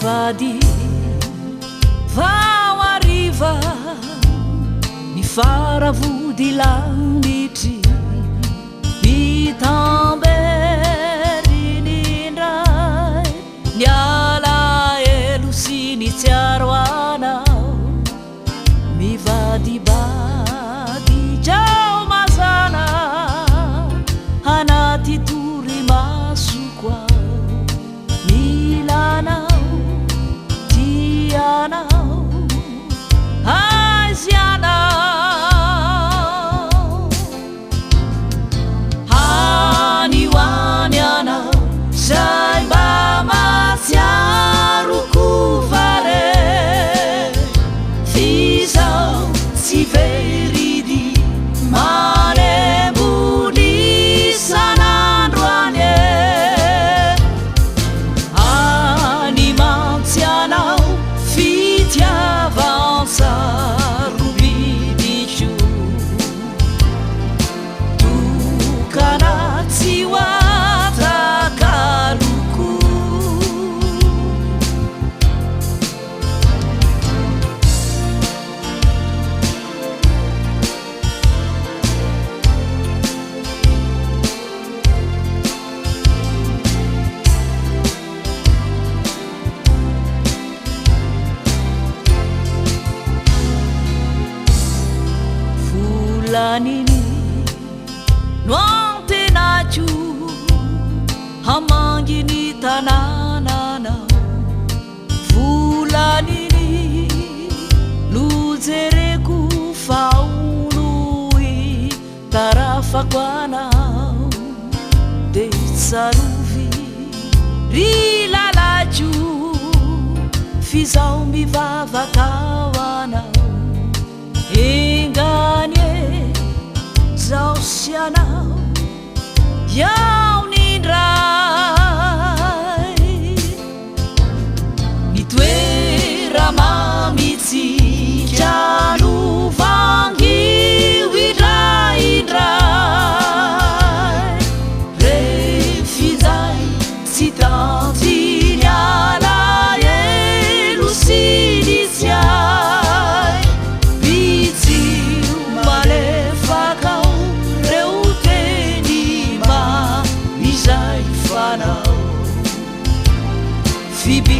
fady vao ariva ny faravody lanitry mitamberynindray ny alaelo sy ny tsiaro anao mivadibady jao mazana anaty tory masoko ao milanao tianao aizianao haniwany anao zay mba matsiaroko vare fizao tsy veridy manembony sanandro any any mantsy anao fitiavansarobidiso tokana tsy hoatakaloko volaniny no antenajo hamanginy tanananao volaniny no jereko faonoy tarafako anao de tsarovy ry lalajo fizao mivavakao anao enganye zao sianao yao nindray nitoera mamitsika lovangio indraindray refizay tsy tantiny alaelo sy nitsiay mitsio malefakao reo teny ma izay fanao fibi